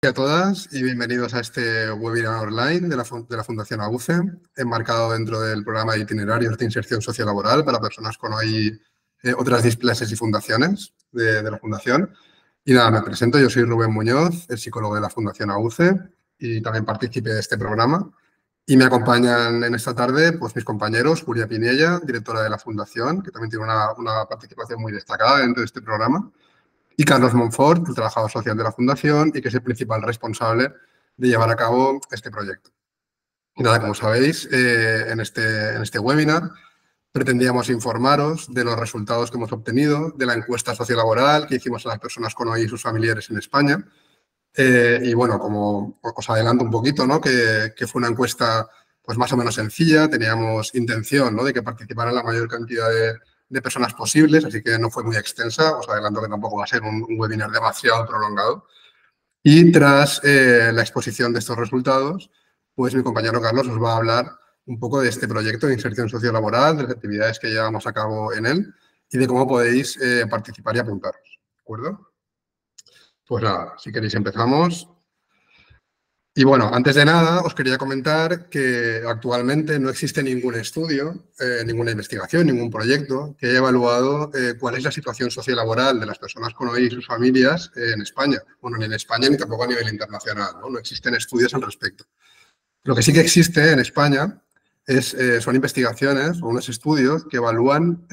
Hola a todas y bienvenidos a este webinar online de la Fundación AUCE, enmarcado dentro del programa de itinerarios de inserción sociolaboral para personas con hoy otras displasias y fundaciones de la Fundación. Y nada, me presento, yo soy Rubén Muñoz, el psicólogo de la Fundación AUCE y también partícipe de este programa. Y me acompañan en esta tarde pues, mis compañeros, Julia Piniella, directora de la Fundación, que también tiene una participación muy destacada dentro de este programa, y Carlos Monfort, el trabajador social de la Fundación y que es el principal responsable de llevar a cabo este proyecto. Y nada, como sabéis, en este webinar pretendíamos informaros de los resultados que hemos obtenido de la encuesta sociolaboral que hicimos a las personas con OI y sus familiares en España. Y bueno, como os adelanto un poquito, ¿no? que fue una encuesta pues más o menos sencilla, teníamos intención, ¿no? de que participaran la mayor cantidad de personas posibles, así que no fue muy extensa, os adelanto que tampoco va a ser un webinar demasiado prolongado. Y tras la exposición de estos resultados, pues mi compañero Carlos os va a hablar un poco de este proyecto de inserción sociolaboral, de las actividades que llevamos a cabo en él y de cómo podéis participar y apuntaros, ¿de acuerdo? Pues nada, si queréis empezamos. Y bueno, antes de nada os quería comentar que actualmente no existe ningún estudio, ninguna investigación, ningún proyecto que haya evaluado cuál es la situación sociolaboral de las personas con OI y sus familias en España. Bueno, ni en España ni tampoco a nivel internacional, ¿no? No existen estudios al respecto. Lo que sí que existe en España son investigaciones o unos estudios que evalúan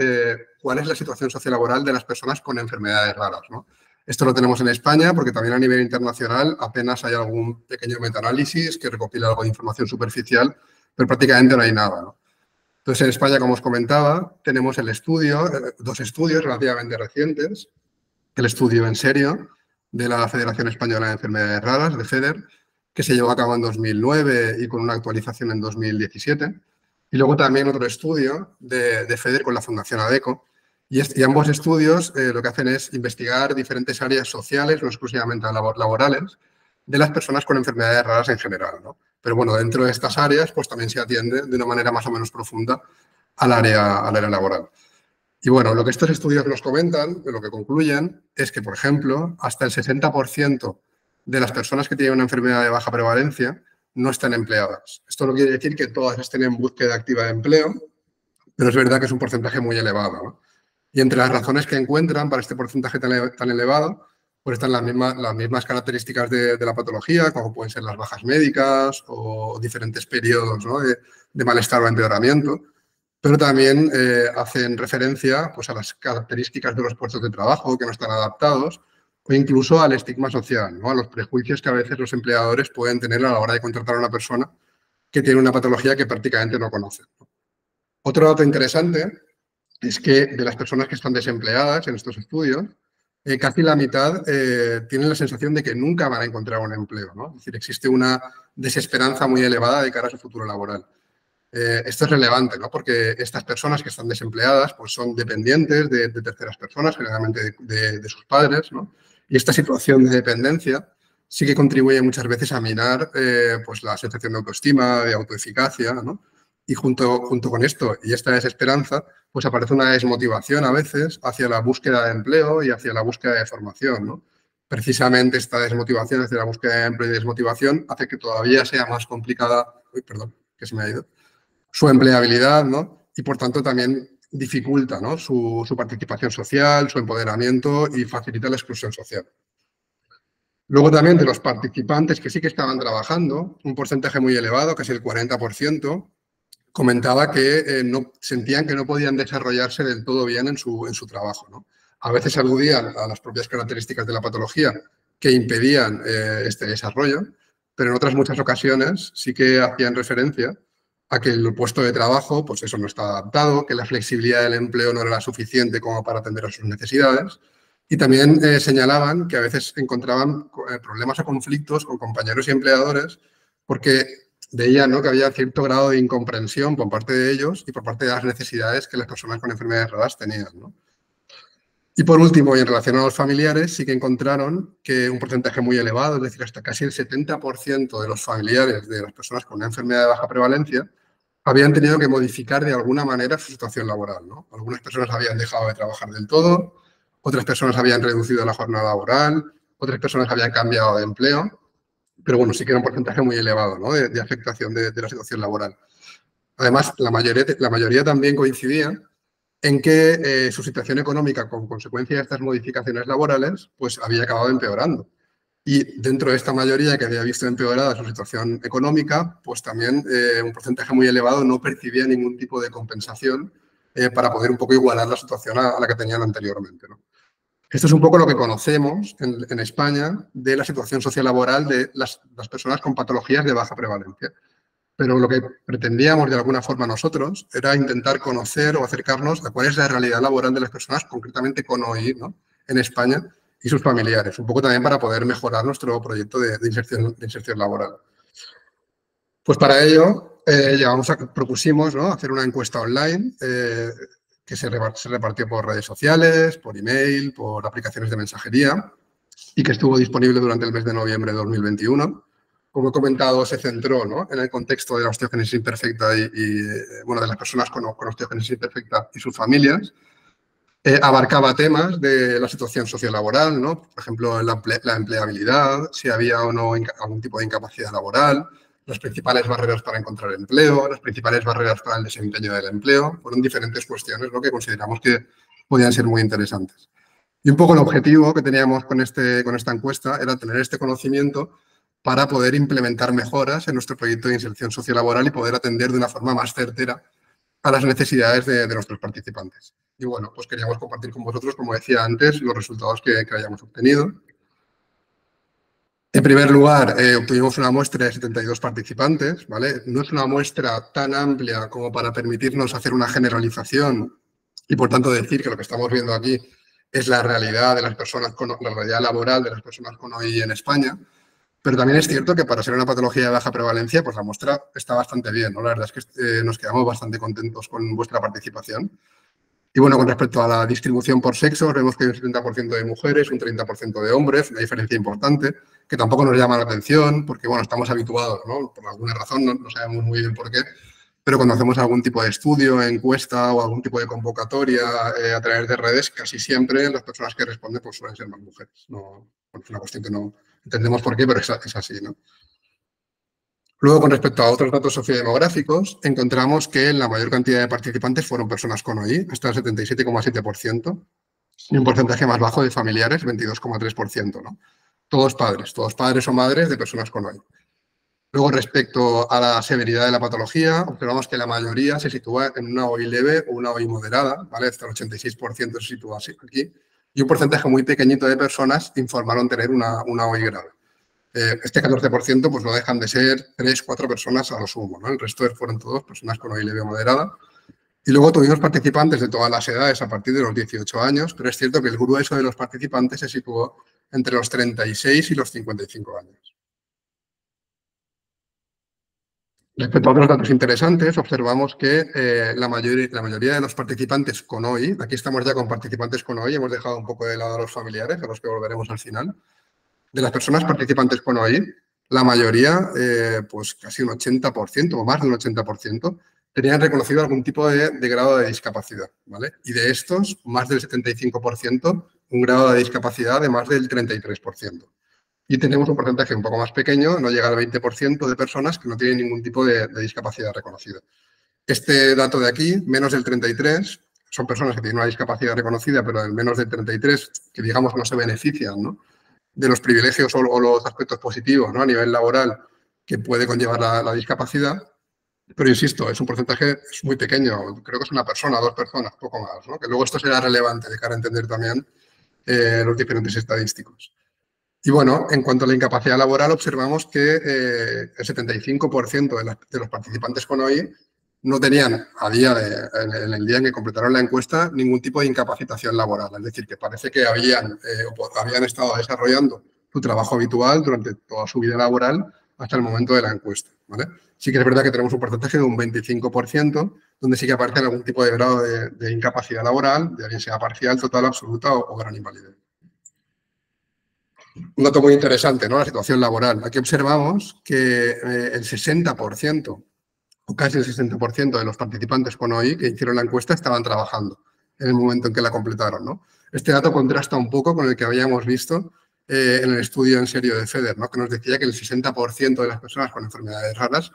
cuál es la situación sociolaboral de las personas con enfermedades raras, ¿no? Esto lo tenemos en España porque también a nivel internacional apenas hay algún pequeño metaanálisis que recopila algo de información superficial, pero prácticamente no hay nada, ¿no? Entonces, en España, como os comentaba, tenemos el estudio, dos estudios relativamente recientes. El estudio en serio de la Federación Española de Enfermedades Raras, de FEDER, que se llevó a cabo en 2009 y con una actualización en 2017. Y luego también otro estudio de FEDER con la Fundación ADECO. Y ambos estudios lo que hacen es investigar diferentes áreas sociales, no exclusivamente laborales, de las personas con enfermedades raras en general, ¿no? Pero bueno, dentro de estas áreas pues también se atiende de una manera más o menos profunda al área laboral. Y bueno, lo que estos estudios nos comentan, lo que concluyen, es que, por ejemplo, hasta el 60% de las personas que tienen una enfermedad de baja prevalencia no están empleadas. Esto no quiere decir que todas estén en búsqueda activa de empleo, pero es verdad que es un porcentaje muy elevado, ¿no? Y entre las razones que encuentran para este porcentaje tan elevado, pues están las mismas características de la patología, como pueden ser las bajas médicas o diferentes periodos, ¿no? de malestar o empeoramiento, pero también hacen referencia pues, a las características de los puestos de trabajo que no están adaptados o incluso al estigma social, ¿no? A los prejuicios que a veces los empleadores pueden tener a la hora de contratar a una persona que tiene una patología que prácticamente no conocen, ¿no? Otro dato interesante es que de las personas que están desempleadas en estos estudios, casi la mitad tienen la sensación de que nunca van a encontrar un empleo, ¿no? Es decir, existe una desesperanza muy elevada de cara a su futuro laboral. Esto es relevante, ¿no? Porque estas personas que están desempleadas pues son dependientes de terceras personas, generalmente de sus padres, ¿no? Y esta situación de dependencia sí que contribuye muchas veces a minar pues la sensación de autoestima, de autoeficacia, ¿no? Y junto con esto y esta desesperanza, pues aparece una desmotivación a veces hacia la búsqueda de empleo y hacia la búsqueda de formación, ¿no? Precisamente esta desmotivación hacia la búsqueda de empleo y desmotivación hace que todavía sea más complicada, uy, perdón, que se me ha ido, su empleabilidad, ¿no? Y por tanto también dificulta, ¿no? su participación social, su empoderamiento y facilita la exclusión social. Luego también de los participantes que sí que estaban trabajando, un porcentaje muy elevado, casi el 40%, comentaba que sentían que no podían desarrollarse del todo bien en su trabajo, ¿no? A veces aludían a las propias características de la patología que impedían este desarrollo, pero en otras muchas ocasiones sí que hacían referencia a que el puesto de trabajo, pues eso no estaba adaptado, que la flexibilidad del empleo no era la suficiente como para atender a sus necesidades. Y también señalaban que a veces encontraban problemas o conflictos con compañeros y empleadores porque veían, ¿no? que había cierto grado de incomprensión por parte de ellos y por parte de las necesidades que las personas con enfermedades raras tenían, ¿no? Y por último, y en relación a los familiares, sí que encontraron que un porcentaje muy elevado, es decir, hasta casi el 70% de los familiares de las personas con una enfermedad de baja prevalencia habían tenido que modificar de alguna manera su situación laboral, ¿no? Algunas personas habían dejado de trabajar del todo, otras personas habían reducido la jornada laboral, otras personas habían cambiado de empleo. pero bueno, sí que era un porcentaje muy elevado, ¿no? de afectación de la situación laboral. Además, la mayoría también coincidía en que su situación económica, con consecuencia de estas modificaciones laborales, pues había acabado empeorando. Y dentro de esta mayoría que había visto empeorada su situación económica, pues también un porcentaje muy elevado no percibía ningún tipo de compensación para poder un poco igualar la situación a la que tenían anteriormente, ¿no? Esto es un poco lo que conocemos en España de la situación sociolaboral de las personas con patologías de baja prevalencia. Pero lo que pretendíamos de alguna forma nosotros era intentar conocer o acercarnos a cuál es la realidad laboral de las personas, concretamente con OI, ¿no? En España y sus familiares, un poco también para poder mejorar nuestro proyecto de inserción laboral. Pues para ello propusimos, ¿no?, hacer una encuesta online que se repartió por redes sociales, por email, por aplicaciones de mensajería y que estuvo disponible durante el mes de noviembre de 2021. Como he comentado, se centró, ¿no?, en el contexto de la osteogénesis imperfecta bueno, de las personas con osteogénesis imperfecta y sus familias. Abarcaba temas de la situación sociolaboral, ¿no? Por ejemplo, la empleabilidad, si había o no algún tipo de incapacidad laboral, las principales barreras para encontrar empleo, las principales barreras para el desempeño del empleo. Fueron diferentes cuestiones, ¿no?, que consideramos que podían ser muy interesantes. Y un poco el objetivo que teníamos con esta encuesta era tener este conocimiento para poder implementar mejoras en nuestro proyecto de inserción sociolaboral y poder atender de una forma más certera a las necesidades de nuestros participantes. Y bueno, pues queríamos compartir con vosotros, como decía antes, los resultados que hayamos obtenido. En primer lugar, obtuvimos una muestra de 72 participantes, ¿vale? No es una muestra tan amplia como para permitirnos hacer una generalización y, por tanto, decir que lo que estamos viendo aquí es la realidad de las personas la realidad laboral de las personas con OI en España. Pero también es cierto que para ser una patología de baja prevalencia, pues la muestra está bastante bien, ¿no? La verdad es que nos quedamos bastante contentos con vuestra participación. Y bueno, con respecto a la distribución por sexos, vemos que hay un 70% de mujeres, un 30% de hombres, una diferencia importante, que tampoco nos llama la atención, porque bueno, estamos habituados, ¿no? Por alguna razón, no sabemos muy bien por qué, pero cuando hacemos algún tipo de estudio, encuesta o algún tipo de convocatoria a través de redes, casi siempre las personas que responden pues suelen ser más mujeres. No, bueno, es una cuestión que no entendemos por qué, pero es así, ¿no? Luego, con respecto a otros datos sociodemográficos, encontramos que la mayor cantidad de participantes fueron personas con OI, hasta el 77,7%, y un porcentaje más bajo de familiares, 22,3%, ¿no? Todos padres o madres de personas con OI. Luego, respecto a la severidad de la patología, observamos que la mayoría se sitúa en una OI leve o una OI moderada, ¿vale? Hasta el 86% se sitúa así aquí, y un porcentaje muy pequeñito de personas informaron tener una OI grave. Este 14% pues no dejan de ser 3 o 4 personas a lo sumo, ¿no? El resto fueron todos personas con OI leve o moderada. Y luego tuvimos participantes de todas las edades a partir de los 18 años, pero es cierto que el grueso de los participantes se situó entre los 36 y los 55 años. Respecto a otros datos interesantes, observamos que la mayoría de los participantes con OI, aquí estamos ya con participantes con OI, hemos dejado un poco de lado a los familiares, a los que volveremos al final. De las personas participantes con OI, la mayoría, pues casi un 80% o más de un 80%, tenían reconocido algún tipo de grado de discapacidad, ¿vale? Y de estos, más del 75%, un grado de discapacidad de más del 33%. Y tenemos un porcentaje un poco más pequeño, no llega al 20% de personas que no tienen ningún tipo de discapacidad reconocida. Este dato de aquí, menos del 33%, son personas que tienen una discapacidad reconocida, pero el menos del 33%, que digamos no se benefician, ¿no?, de los privilegios o los aspectos positivos, ¿no?, a nivel laboral que puede conllevar la discapacidad. Pero insisto, es un porcentaje muy pequeño. Creo que es una persona, 2 personas, poco más, ¿no? Que luego esto será relevante de cara a entender también los diferentes estadísticos. Y bueno, en cuanto a la incapacidad laboral, observamos que el 75% de los participantes con OI no tenían en el día en que completaron la encuesta ningún tipo de incapacitación laboral. Es decir, que parece que habían estado desarrollando su trabajo habitual durante toda su vida laboral hasta el momento de la encuesta, ¿vale? Sí que es verdad que tenemos un porcentaje de un 25%, donde sí que aparece algún tipo de grado de incapacidad laboral, ya bien sea parcial, total, absoluta o gran invalidez. Un dato muy interesante, ¿no?, la situación laboral. Aquí observamos que el 60% o casi el 60% de los participantes con OI que hicieron la encuesta estaban trabajando en el momento en que la completaron, ¿no? Este dato contrasta un poco con el que habíamos visto en el estudio en serio de FEDER, ¿no? Que nos decía que el 60% de las personas con enfermedades raras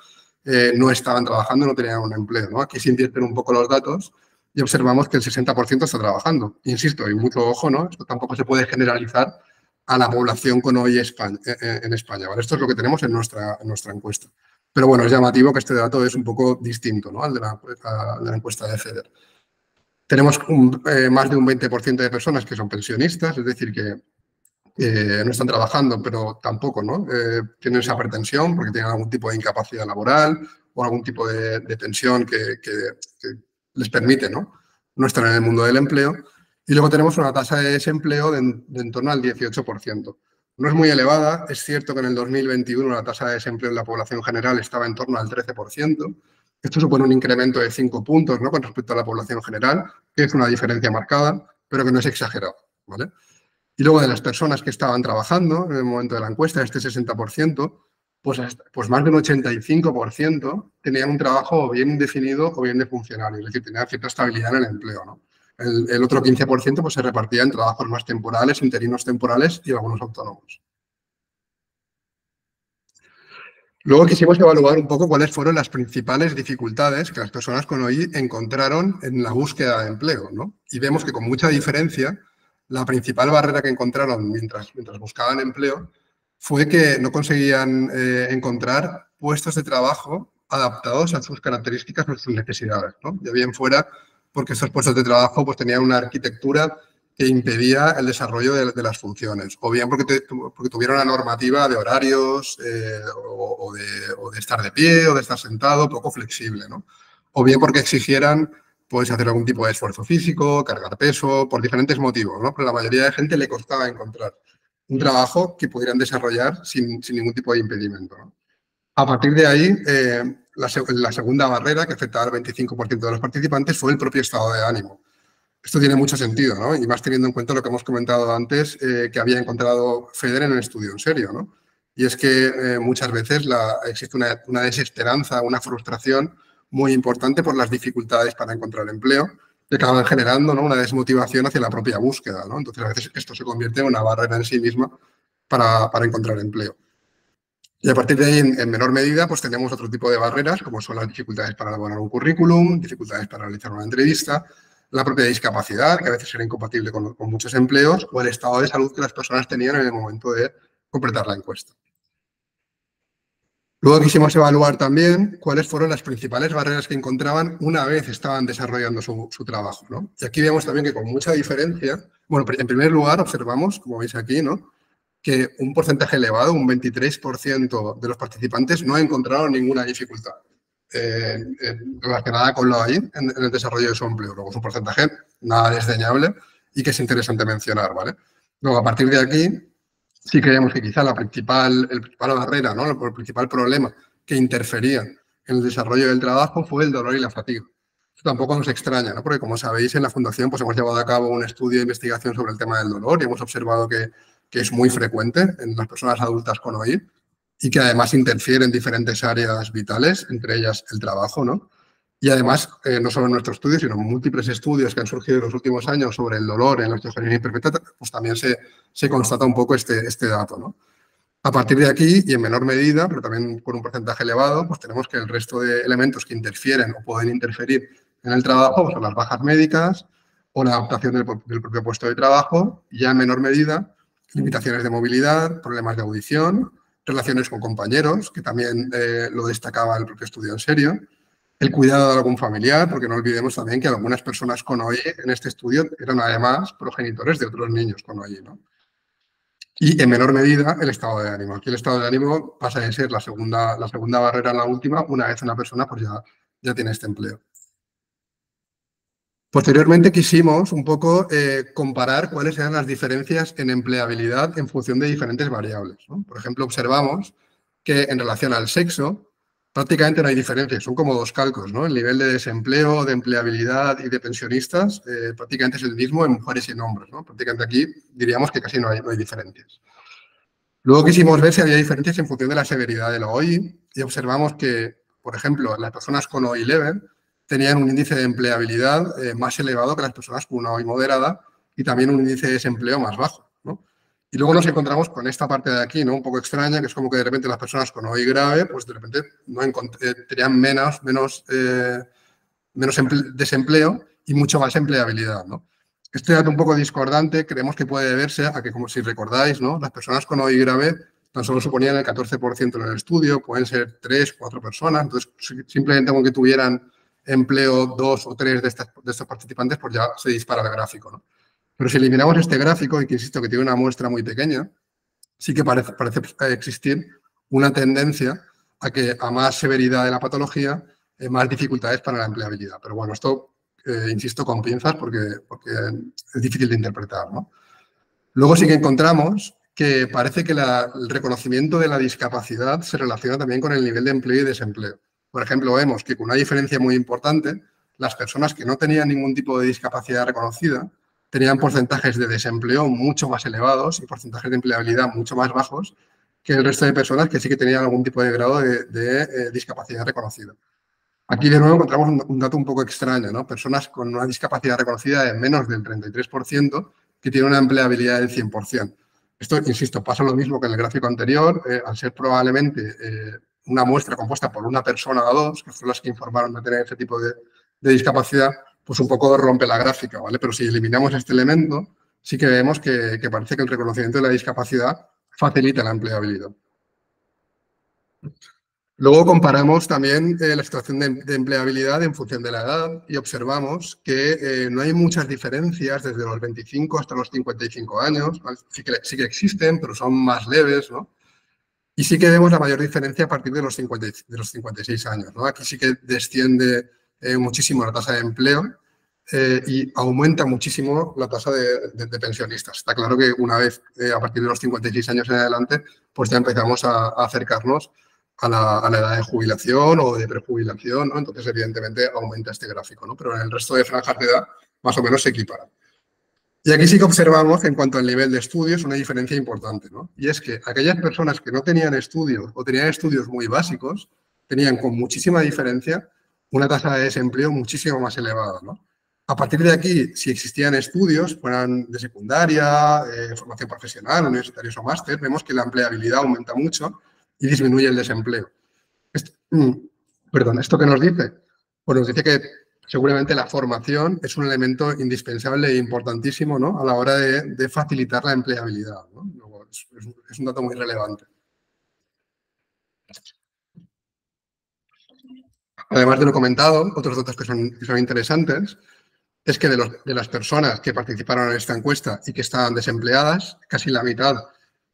no estaban trabajando, no tenían un empleo, ¿no? Aquí se invierten un poco los datos y observamos que el 60% está trabajando. Insisto, y mucho ojo, ¿no? Esto tampoco se puede generalizar a la población con hoy en España, ¿vale? Esto es lo que tenemos en nuestra encuesta. Pero bueno, es llamativo que este dato es un poco distinto, ¿no? Al de la encuesta de FEDER. Tenemos más de un 20% de personas que son pensionistas, es decir, que no están trabajando, pero tampoco, ¿no? Tienen esa pretensión porque tienen algún tipo de incapacidad laboral o algún tipo de tensión que les permite, ¿no? No estar en el mundo del empleo. Y luego tenemos una tasa de desempleo de en torno al 18%. No es muy elevada, es cierto que en el 2021 la tasa de desempleo en la población general estaba en torno al 13%. Esto supone un incremento de 5 puntos, ¿no? Con respecto a la población general, que es una diferencia marcada, pero que no es exagerada, ¿vale? Y luego de las personas que estaban trabajando en el momento de la encuesta, este 60%, pues más de un 85% tenían un trabajo o bien definido o bien de funcionario, es decir, tenían cierta estabilidad en el empleo, ¿no? El otro 15% pues, se repartía en trabajos más temporales, interinos temporales y algunos autónomos. Luego quisimos evaluar un poco cuáles fueron las principales dificultades que las personas con OI encontraron en la búsqueda de empleo, ¿no? Y vemos que con mucha diferencia, la principal barrera que encontraron mientras buscaban empleo fue que no conseguían encontrar puestos de trabajo adaptados a sus características o sus necesidades, ¿no? Ya bien fuera porque estos puestos de trabajo pues, tenían una arquitectura que impedía el desarrollo de las funciones, o bien porque tuviera una normativa de horarios o de estar de pie o de estar sentado poco flexible, ¿no? O bien porque exigieran pues, hacer algún tipo de esfuerzo físico, cargar peso, por diferentes motivos, ¿no? Pero a la mayoría de gente le costaba encontrar un trabajo que pudieran desarrollar sin ningún tipo de impedimento, ¿no? A partir de ahí, la segunda barrera que afectaba al 25% de los participantes fue el propio estado de ánimo. Esto tiene mucho sentido, ¿no? Y más teniendo en cuenta lo que hemos comentado antes, que había encontrado FEDER en el estudio en serio, ¿no? Y es que muchas veces existe una desesperanza, una frustración muy importante por las dificultades para encontrar empleo, que acaban generando, ¿no? Una desmotivación hacia la propia búsqueda, ¿no? Entonces, a veces esto se convierte en una barrera en sí misma para encontrar empleo. Y a partir de ahí, en menor medida, pues tenemos otro tipo de barreras, como son las dificultades para elaborar un currículum, dificultades para realizar una entrevista, la propia discapacidad, que a veces era incompatible con muchos empleos, o el estado de salud que las personas tenían en el momento de completar la encuesta. Luego quisimos evaluar también cuáles fueron las principales barreras que encontraban una vez estaban desarrollando su trabajo, ¿no? Y aquí vemos también que con mucha diferencia, bueno, en primer lugar observamos, como veis aquí, ¿no? Que un porcentaje elevado, un 23% de los participantes no encontraron ninguna dificultad relacionada con lo ahí en el desarrollo de su empleo. Luego es un porcentaje nada desdeñable y que es interesante mencionar, ¿vale? Luego, a partir de aquí, sí creemos que quizá el principal barrera, ¿no? El principal problema que interfería en el desarrollo del trabajo fue el dolor y la fatiga. Esto tampoco nos extraña, ¿no? Porque como sabéis, en la Fundación pues, hemos llevado a cabo un estudio de investigación sobre el tema del dolor y hemos observado que es muy frecuente en las personas adultas con OI y que además interfiere en diferentes áreas vitales, entre ellas el trabajo, ¿no? Y además, no solo en nuestro estudio, sino en múltiples estudios que han surgido en los últimos años sobre el dolor en la osteogenesis imperfecta, pues también se constata un poco este dato, ¿no? A partir de aquí, y en menor medida, pero también con un porcentaje elevado, pues tenemos que el resto de elementos que interfieren o pueden interferir en el trabajo pues son las bajas médicas o la adaptación del propio puesto de trabajo, y ya en menor medida, limitaciones de movilidad, problemas de audición, relaciones con compañeros, que también lo destacaba el propio estudio en serio, el cuidado de algún familiar, porque no olvidemos también que algunas personas con OI en este estudio eran además progenitores de otros niños con OI, ¿no? Y en menor medida el estado de ánimo. Aquí el estado de ánimo pasa de ser la segunda barrera en la última, una vez una persona pues ya tiene este empleo. Posteriormente quisimos un poco comparar cuáles eran las diferencias en empleabilidad en función de diferentes variables, ¿no? Por ejemplo, observamos que en relación al sexo prácticamente no hay diferencias, son como dos calcos, ¿no? El nivel de desempleo, de empleabilidad y de pensionistas prácticamente es el mismo en mujeres y en hombres, ¿no? Prácticamente aquí diríamos que casi no hay diferencias. Luego quisimos ver si había diferencias en función de la severidad de la OI y observamos que, por ejemplo, las personas con OI leve tenían un índice de empleabilidad más elevado que las personas con una OI moderada y también un índice de desempleo más bajo, ¿no? Y luego nos encontramos con esta parte de aquí, ¿no? Un poco extraña, que es como que de repente las personas con OI grave, pues de repente tenían menos desempleo y mucho más empleabilidad, ¿no? Este dato un poco discordante creemos que puede deberse a que, como si recordáis, ¿no? Las personas con OI grave tan solo suponían el 14% en el estudio, pueden ser 3, 4 personas, entonces simplemente con que tuvieran empleo 2 o 3 de estos participantes, pues ya se dispara el gráfico, ¿no? Pero si eliminamos este gráfico, y que insisto que tiene una muestra muy pequeña, sí que parece existir una tendencia a que a más severidad de la patología, más dificultades para la empleabilidad. Pero bueno, esto, insisto, con pinzas porque es difícil de interpretar, ¿no? Luego sí que encontramos que parece que el reconocimiento de la discapacidad se relaciona también con el nivel de empleo y desempleo. Por ejemplo, vemos que con una diferencia muy importante, las personas que no tenían ningún tipo de discapacidad reconocida tenían porcentajes de desempleo mucho más elevados y porcentajes de empleabilidad mucho más bajos que el resto de personas que sí que tenían algún tipo de grado de discapacidad reconocida. Aquí de nuevo encontramos un dato un poco extraño, ¿no? Personas con una discapacidad reconocida de menos del 33% que tienen una empleabilidad del 100%. Esto, insisto, pasa lo mismo que en el gráfico anterior, al ser probablemente una muestra compuesta por una persona o dos, que fueron las que informaron de tener ese tipo de discapacidad, pues un poco rompe la gráfica, ¿vale? Pero si eliminamos este elemento, sí que vemos que parece que el reconocimiento de la discapacidad facilita la empleabilidad. Luego comparamos también la situación de empleabilidad en función de la edad y observamos que no hay muchas diferencias desde los 25 hasta los 55 años. ¿Vale? Sí que existen, pero son más leves, ¿no? Y sí que vemos la mayor diferencia a partir de los 56 años, ¿no? Aquí sí que desciende muchísimo la tasa de empleo y aumenta muchísimo la tasa de pensionistas. Está claro que una vez, a partir de los 56 años en adelante, pues ya empezamos a acercarnos a la edad de jubilación o de prejubilación, ¿no? Entonces, evidentemente, aumenta este gráfico, ¿no? Pero en el resto de franjas de edad, más o menos se equipara. Y aquí sí que observamos, en cuanto al nivel de estudios, una diferencia importante, ¿no? Y es que aquellas personas que no tenían estudios o tenían estudios muy básicos, tenían con muchísima diferencia una tasa de desempleo muchísimo más elevada, ¿no? A partir de aquí, si existían estudios, fueran de secundaria, formación profesional, universitarios o máster, vemos que la empleabilidad aumenta mucho y disminuye el desempleo. ¿Esto qué nos dice? Pues nos dice que seguramente la formación es un elemento indispensable e importantísimo, ¿no? A la hora de facilitar la empleabilidad, ¿no? Es un dato muy relevante. Además de lo comentado, otros datos que son interesantes es que de las personas que participaron en esta encuesta y que estaban desempleadas, casi la mitad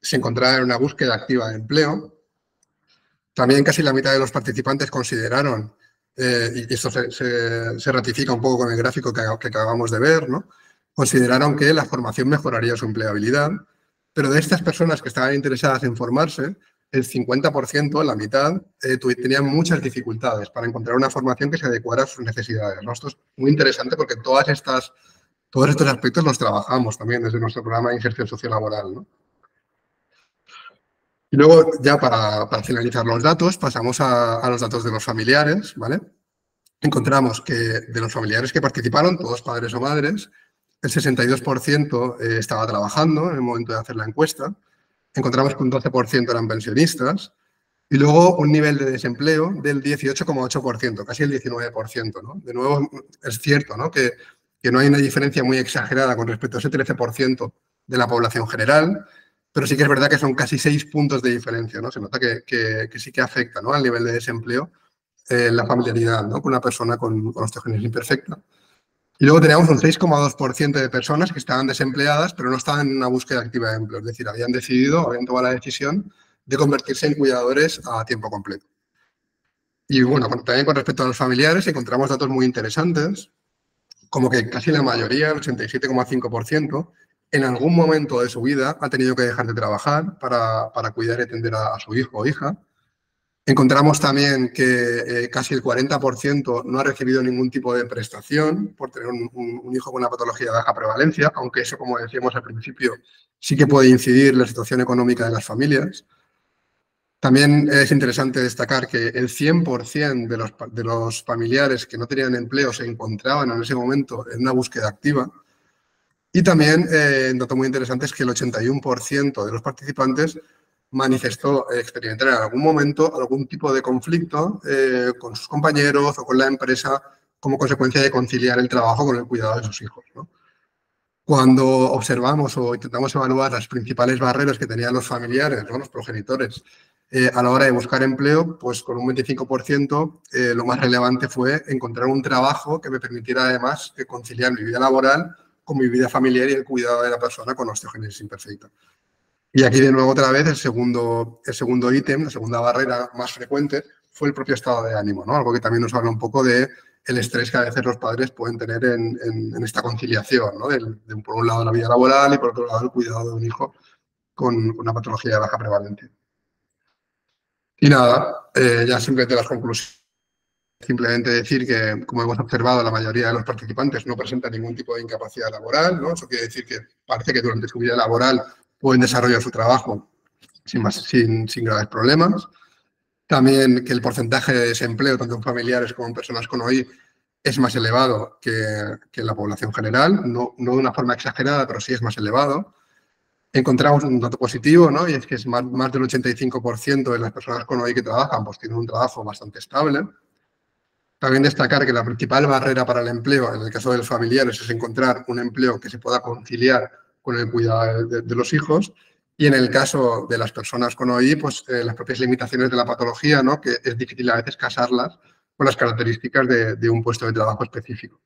se encontraban en una búsqueda activa de empleo. También casi la mitad de los participantes consideraron, y esto se ratifica un poco con el gráfico que acabamos de ver, ¿no? Consideraron que la formación mejoraría su empleabilidad, pero de estas personas que estaban interesadas en formarse, el 50%, la mitad, tenían muchas dificultades para encontrar una formación que se adecuara a sus necesidades, ¿no? Esto es muy interesante porque todos estos aspectos los trabajamos también desde nuestro programa de inserción sociolaboral, ¿no? Y luego, ya para finalizar los datos, pasamos a los datos de los familiares, ¿vale? Encontramos que de los familiares que participaron, todos padres o madres, el 62% estaba trabajando en el momento de hacer la encuesta. Encontramos que un 12% eran pensionistas y luego un nivel de desempleo del 18,8%, casi el 19%, ¿no? De nuevo, es cierto, ¿no? Que no hay una diferencia muy exagerada con respecto a ese 13% de la población general, pero sí que es verdad que son casi 6 puntos de diferencia, ¿no? Se nota que sí que afecta, ¿no? Al nivel de desempleo la familiaridad, ¿no? Con una persona con osteogénesis imperfecta. Y luego teníamos un 6,2% de personas que estaban desempleadas, pero no estaban en una búsqueda activa de empleo. Es decir, habían tomado la decisión de convertirse en cuidadores a tiempo completo. Y bueno, también con respecto a los familiares encontramos datos muy interesantes, como que casi la mayoría, el 87,5%, en algún momento de su vida ha tenido que dejar de trabajar para cuidar y atender a su hijo o hija. Encontramos también que casi el 40% no ha recibido ningún tipo de prestación por tener un hijo con una patología de baja prevalencia, aunque eso, como decíamos al principio, sí que puede incidir en la situación económica de las familias. También es interesante destacar que el 100% de los familiares que no tenían empleo se encontraban en ese momento en una búsqueda activa. Y también, un dato muy interesante es que el 81% de los participantes manifestó experimentar en algún momento algún tipo de conflicto con sus compañeros o con la empresa como consecuencia de conciliar el trabajo con el cuidado de sus hijos, ¿no? Cuando observamos o intentamos evaluar las principales barreras que tenían los familiares, ¿no?, los progenitores, a la hora de buscar empleo, pues con un 25% lo más relevante fue encontrar un trabajo que me permitiera además conciliar mi vida laboral con mi vida familiar y el cuidado de la persona con osteogénesis imperfecta. Y aquí de nuevo otra vez el segundo ítem, la segunda barrera más frecuente fue el propio estado de ánimo, ¿no? Algo que también nos habla un poco de el estrés que a veces los padres pueden tener en esta conciliación, ¿no? Por un lado la vida laboral y por otro lado el cuidado de un hijo con una patología de baja prevalencia. Y nada, ya simplemente las conclusiones. Simplemente decir que, como hemos observado, la mayoría de los participantes no presentan ningún tipo de incapacidad laboral, ¿no? Eso quiere decir que parece que durante su vida laboral pueden desarrollar su trabajo sin graves problemas. También que el porcentaje de desempleo, tanto en familiares como en personas con OI, es más elevado que en la población general, no de una forma exagerada, pero sí es más elevado. Encontramos un dato positivo, ¿no? Y es que es más del 85% de las personas con OI que trabajan pues tienen un trabajo bastante estable. También destacar que la principal barrera para el empleo, en el caso de los familiares, es encontrar un empleo que se pueda conciliar con el cuidado de los hijos. Y en el caso de las personas con OI, pues las propias limitaciones de la patología, ¿no?, que es difícil a veces casarlas con las características de un puesto de trabajo específico.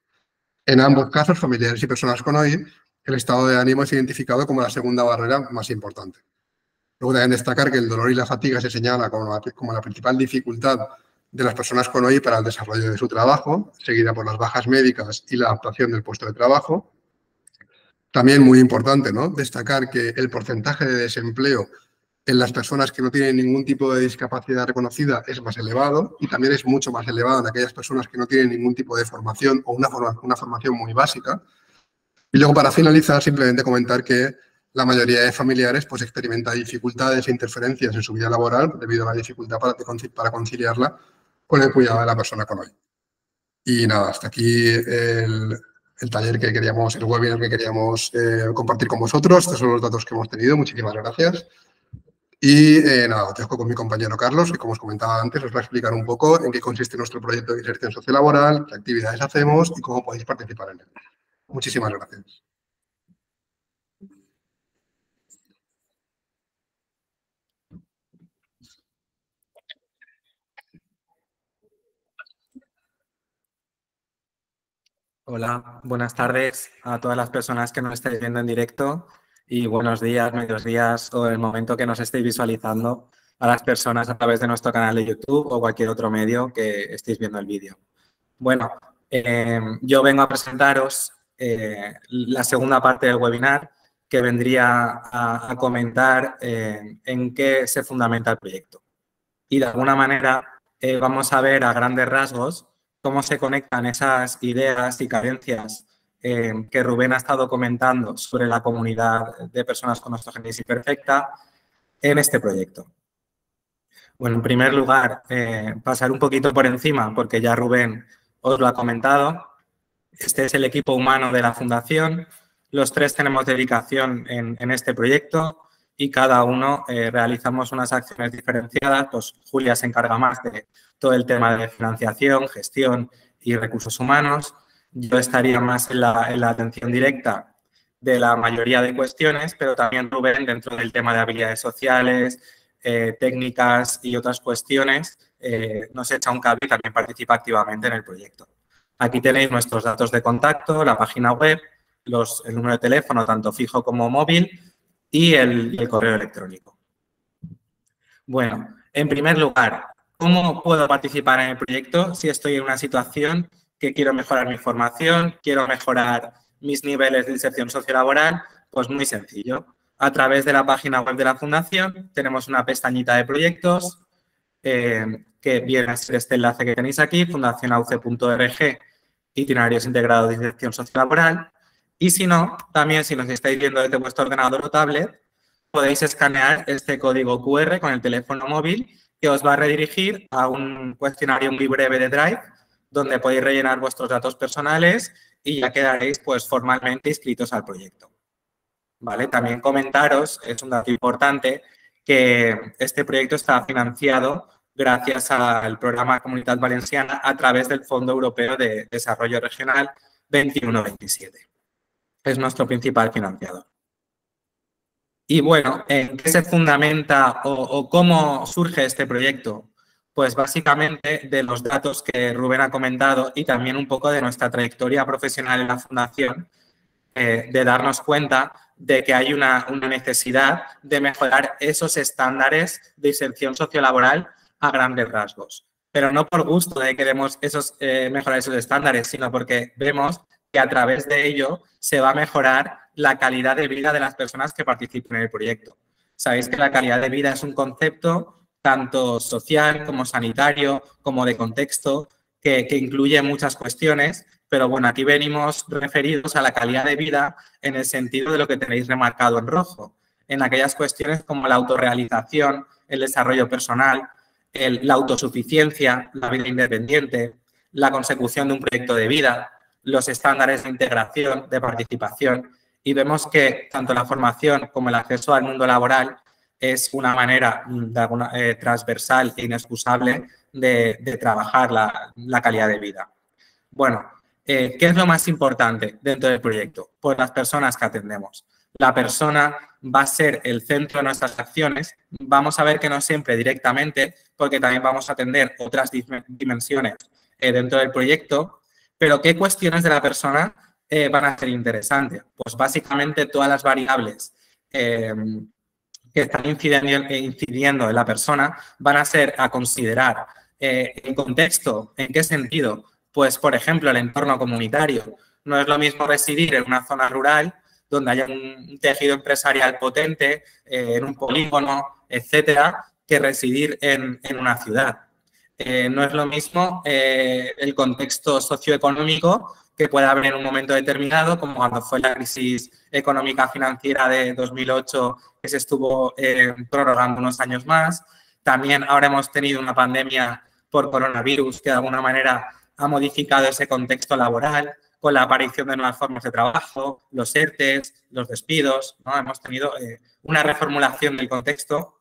En ambos casos, familiares y personas con OI, el estado de ánimo es identificado como la segunda barrera más importante. Luego también destacar que el dolor y la fatiga se señala como la principal dificultad de las personas con OI para el desarrollo de su trabajo, seguida por las bajas médicas y la adaptación del puesto de trabajo. También muy importante, ¿no?, destacar que el porcentaje de desempleo en las personas que no tienen ningún tipo de discapacidad reconocida es más elevado y también es mucho más elevado en aquellas personas que no tienen ningún tipo de formación o una formación muy básica. Y luego, para finalizar, simplemente comentar que la mayoría de familiares pues experimenta dificultades e interferencias en su vida laboral debido a la dificultad para conciliarla con el cuidado de la persona con OI. Y nada, hasta aquí el taller que queríamos, el webinar que queríamos compartir con vosotros. Estos son los datos que hemos tenido. Muchísimas gracias. Y nada, os dejo con mi compañero Carlos, que como os comentaba antes, os va a explicar un poco en qué consiste nuestro proyecto de inserción sociolaboral, qué actividades hacemos y cómo podéis participar en él. Muchísimas gracias. Hola, buenas tardes a todas las personas que nos estáis viendo en directo y buenos días, medios días o el momento que nos estéis visualizando a las personas a través de nuestro canal de YouTube o cualquier otro medio que estéis viendo el vídeo. Bueno, yo vengo a presentaros la segunda parte del webinar que vendría a comentar en qué se fundamenta el proyecto. Y de alguna manera vamos a ver a grandes rasgos cómo se conectan esas ideas y carencias que Rubén ha estado comentando sobre la comunidad de personas con osteogénesis imperfecta en este proyecto. Bueno, en primer lugar, pasar un poquito por encima, porque ya Rubén os lo ha comentado. Este es el equipo humano de la Fundación. Los tres tenemos dedicación en este proyecto y cada uno realizamos unas acciones diferenciadas. Pues Julia se encarga más de todo el tema de financiación, gestión y recursos humanos. Yo estaría más en la atención directa de la mayoría de cuestiones, pero también Rubén dentro del tema de habilidades sociales, técnicas y otras cuestiones, nos echa un cable y también participa activamente en el proyecto. Aquí tenéis nuestros datos de contacto, la página web, el número de teléfono, tanto fijo como móvil, y el correo electrónico. Bueno, en primer lugar, ¿cómo puedo participar en el proyecto si estoy en una situación que quiero mejorar mi formación, quiero mejorar mis niveles de inserción sociolaboral? Pues muy sencillo. A través de la página web de la Fundación tenemos una pestañita de proyectos que viene a ser este enlace que tenéis aquí, fundacionauce.org, itinerarios integrados de inserción sociolaboral. Y si no, también si nos estáis viendo desde vuestro ordenador o tablet, podéis escanear este código QR con el teléfono móvil que os va a redirigir a un cuestionario muy breve de Drive donde podéis rellenar vuestros datos personales y ya quedaréis pues formalmente inscritos al proyecto. ¿Vale? También comentaros, es un dato importante, que este proyecto está financiado gracias al programa Comunitat Valenciana a través del Fondo Europeo de Desarrollo Regional 21-27. Es nuestro principal financiador. Y bueno, ¿en qué se fundamenta o cómo surge este proyecto? Pues básicamente de los datos que Rubén ha comentado y también un poco de nuestra trayectoria profesional en la Fundación, de darnos cuenta de que hay una necesidad de mejorar esos estándares de inserción sociolaboral a grandes rasgos. Pero no por gusto de que queremos mejorar esos estándares, sino porque vemos que a través de ello se va a mejorar la calidad de vida de las personas que participen en el proyecto. Sabéis que la calidad de vida es un concepto tanto social como sanitario, como de contexto, que incluye muchas cuestiones, pero bueno, aquí venimos referidos a la calidad de vida en el sentido de lo que tenéis remarcado en rojo, en aquellas cuestiones como la autorrealización, el desarrollo personal, la autosuficiencia, la vida independiente, la consecución de un proyecto de vida, los estándares de integración, de participación, y vemos que tanto la formación como el acceso al mundo laboral es una manera transversal e inexcusable de trabajar la calidad de vida. Bueno, ¿qué es lo más importante dentro del proyecto? Pues las personas que atendemos. La persona va a ser el centro de nuestras acciones. Vamos a ver que no siempre directamente, porque también vamos a atender otras dimensiones dentro del proyecto. Pero ¿qué cuestiones de la persona van a ser interesantes? Pues básicamente todas las variables que están incidiendo en la persona van a ser a considerar. ¿En contexto? ¿En qué sentido? Pues, por ejemplo, el entorno comunitario. No es lo mismo residir en una zona rural donde haya un tejido empresarial potente, en un polígono, etcétera, que residir en una ciudad. No es lo mismo el contexto socioeconómico que puede haber en un momento determinado, como cuando fue la crisis económica financiera de 2008, que se estuvo prorrogando unos años más. También ahora hemos tenido una pandemia por coronavirus que de alguna manera ha modificado ese contexto laboral con la aparición de nuevas formas de trabajo, los ERTEs, los despidos, ¿no? Hemos tenido una reformulación del contexto.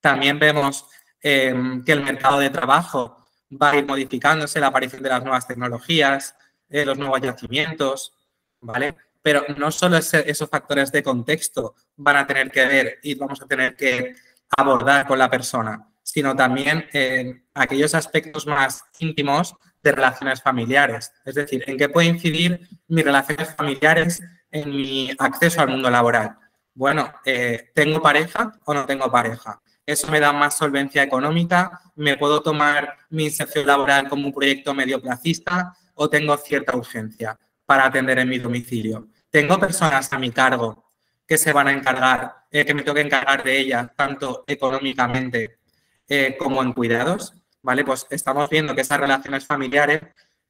También vemos que el mercado de trabajo va a ir modificándose, la aparición de las nuevas tecnologías, los nuevos yacimientos, ¿vale? Pero no solo esos factores de contexto van a tener que ver y vamos a tener que abordar con la persona, sino también aquellos aspectos más íntimos de relaciones familiares. Es decir, ¿en qué puede incidir mis relaciones familiares en mi acceso al mundo laboral? Bueno, ¿tengo pareja o no tengo pareja? Eso me da más solvencia económica, me puedo tomar mi inserción laboral como un proyecto medioplacista o tengo cierta urgencia para atender en mi domicilio. Tengo personas a mi cargo que se van a encargar, que me tengo que encargar de ellas, tanto económicamente como en cuidados, ¿vale? Pues estamos viendo que esas relaciones familiares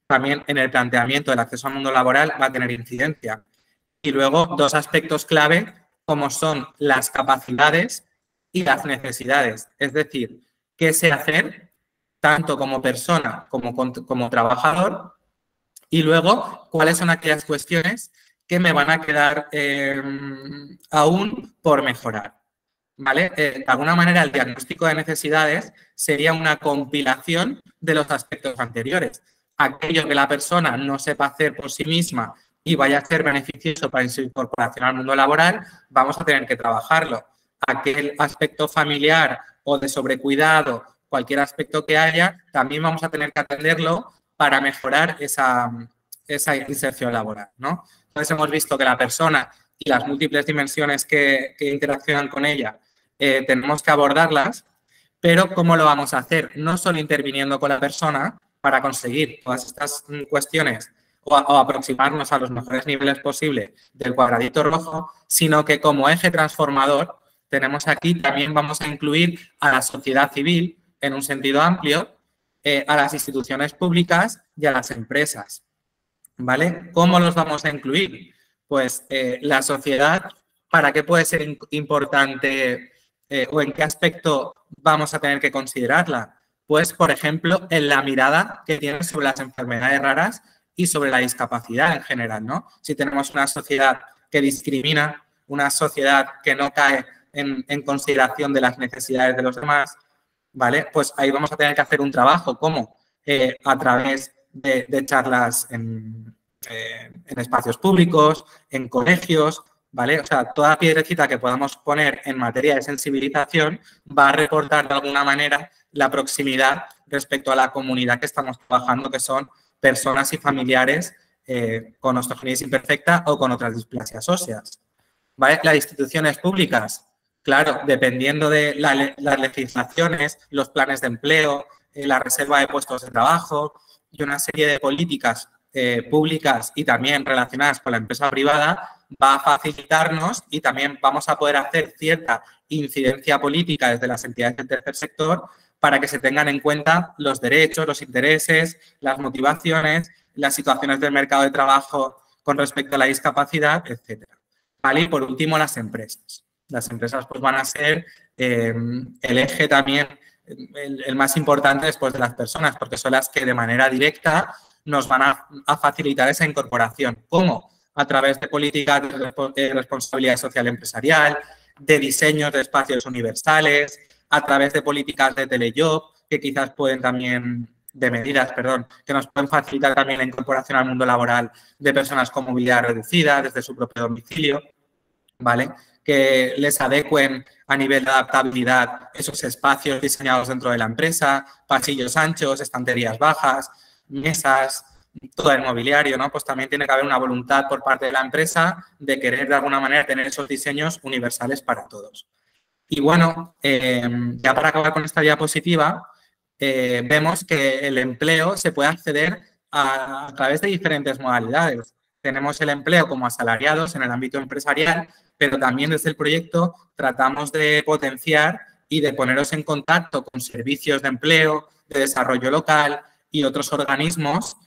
también en el planteamiento del acceso al mundo laboral va a tener incidencia. Y luego dos aspectos clave como son las capacidades y las necesidades. Es decir, qué sé hacer tanto como persona como trabajador y luego cuáles son aquellas cuestiones que me van a quedar aún por mejorar. ¿Vale? De alguna manera, el diagnóstico de necesidades sería una compilación de los aspectos anteriores. Aquello que la persona no sepa hacer por sí misma y vaya a ser beneficioso para su incorporación al mundo laboral, vamos a tener que trabajarlo. Aquel aspecto familiar o de sobrecuidado, cualquier aspecto que haya, también vamos a tener que atenderlo para mejorar esa inserción laboral, ¿no? Entonces, hemos visto que la persona y las múltiples dimensiones que interaccionan con ella tenemos que abordarlas, pero ¿cómo lo vamos a hacer? No solo interviniendo con la persona para conseguir todas estas cuestiones o aproximarnos a los mejores niveles posibles del cuadradito rojo, sino que como eje transformador tenemos aquí, también vamos a incluir a la sociedad civil en un sentido amplio, a las instituciones públicas y a las empresas, ¿vale? ¿Cómo los vamos a incluir? Pues la sociedad, ¿para qué puede ser importante o en qué aspecto vamos a tener que considerarla? Pues, por ejemplo, en la mirada que tiene sobre las enfermedades raras y sobre la discapacidad en general, ¿no? Si tenemos una sociedad que discrimina, una sociedad que no cae en consideración de las necesidades de los demás, ¿vale? Pues ahí vamos a tener que hacer un trabajo, ¿cómo? A través de charlas en espacios públicos, en colegios, ¿vale? O sea, toda piedrecita que podamos poner en materia de sensibilización va a reportar de alguna manera la proximidad respecto a la comunidad que estamos trabajando, que son personas y familiares con osteogénesis imperfecta o con otras displasias óseas, ¿vale? Las instituciones públicas, claro, dependiendo de las legislaciones, los planes de empleo, la reserva de puestos de trabajo y una serie de políticas públicas y también relacionadas con la empresa privada, va a facilitarnos y también vamos a poder hacer cierta incidencia política desde las entidades del tercer sector para que se tengan en cuenta los derechos, los intereses, las motivaciones, las situaciones del mercado de trabajo con respecto a la discapacidad, etcétera. ¿Vale? Y por último, las empresas. Las empresas pues, van a ser el eje también, el más importante después de las personas, porque son las que de manera directa nos van a facilitar esa incorporación. ¿Cómo? A través de políticas de responsabilidad social empresarial, de diseños de espacios universales, a través de políticas de telejob, que quizás pueden también, de medidas, perdón, que nos pueden facilitar también la incorporación al mundo laboral de personas con movilidad reducida desde su propio domicilio, ¿vale? Que les adecuen a nivel de adaptabilidad esos espacios diseñados dentro de la empresa, pasillos anchos, estanterías bajas, mesas, todo el mobiliario, ¿no? Pues también tiene que haber una voluntad por parte de la empresa de querer de alguna manera tener esos diseños universales para todos. Y bueno, ya para acabar con esta diapositiva, vemos que el empleo se puede acceder a través de diferentes modalidades. Tenemos el empleo como asalariados en el ámbito empresarial, pero también desde el proyecto tratamos de potenciar y de poneros en contacto con servicios de empleo, de desarrollo local y otros organismos,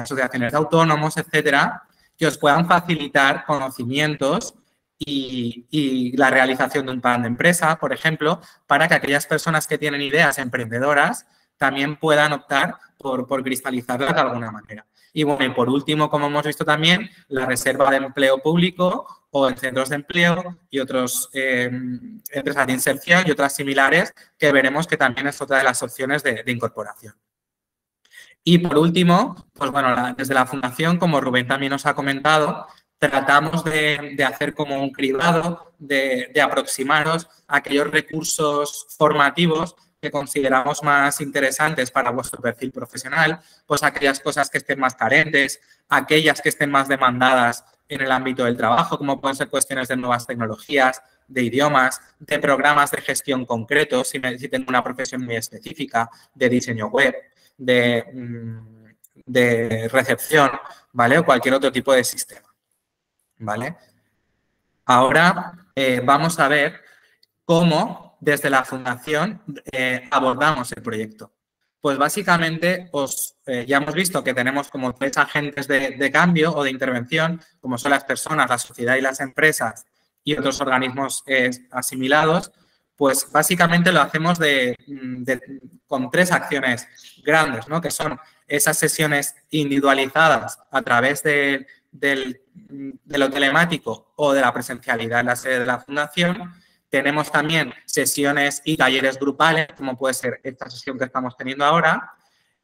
asociaciones de autónomos, etcétera, que os puedan facilitar conocimientos y la realización de un plan de empresa, por ejemplo, para que aquellas personas que tienen ideas emprendedoras también puedan optar por cristalizarlas de alguna manera. Y bueno, y por último, como hemos visto también, la reserva de empleo público o en centros de empleo y otros empresas de inserción y otras similares que veremos que también es otra de las opciones de incorporación. Y por último, pues bueno, desde la Fundación, como Rubén también nos ha comentado, tratamos de hacer como un cribado, de aproximaros a aquellos recursos formativos que consideramos más interesantes para vuestro perfil profesional, pues aquellas cosas que estén más carentes, aquellas que estén más demandadas en el ámbito del trabajo, como pueden ser cuestiones de nuevas tecnologías, de idiomas, de programas de gestión concretos, si tengo una profesión muy específica, de diseño web, de recepción, ¿vale? O cualquier otro tipo de sistema, ¿vale? Ahora vamos a ver cómo desde la Fundación abordamos el proyecto. Pues básicamente ya hemos visto que tenemos como 3 agentes de cambio o de intervención, como son las personas, la sociedad y las empresas y otros organismos asimilados. Pues básicamente lo hacemos con 3 acciones grandes, ¿no? Que son esas sesiones individualizadas a través de lo telemático o de la presencialidad en la sede de la Fundación. Tenemos también sesiones y talleres grupales, como puede ser esta sesión que estamos teniendo ahora.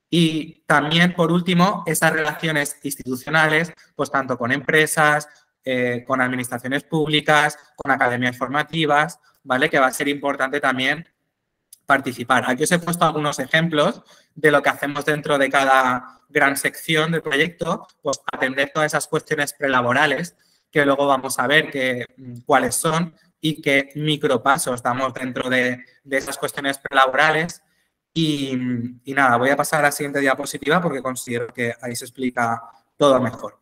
Y también, por último, esas relaciones institucionales, pues tanto con empresas, con administraciones públicas, con academias formativas, ¿vale? Que va a ser importante también participar. Aquí os he puesto algunos ejemplos de lo que hacemos dentro de cada gran sección del proyecto, pues atender todas esas cuestiones prelaborales que luego vamos a ver cuáles son y qué micropasos damos dentro de esas cuestiones prelaborales. Y nada, voy a pasar a la siguiente diapositiva porque considero que ahí se explica todo mejor,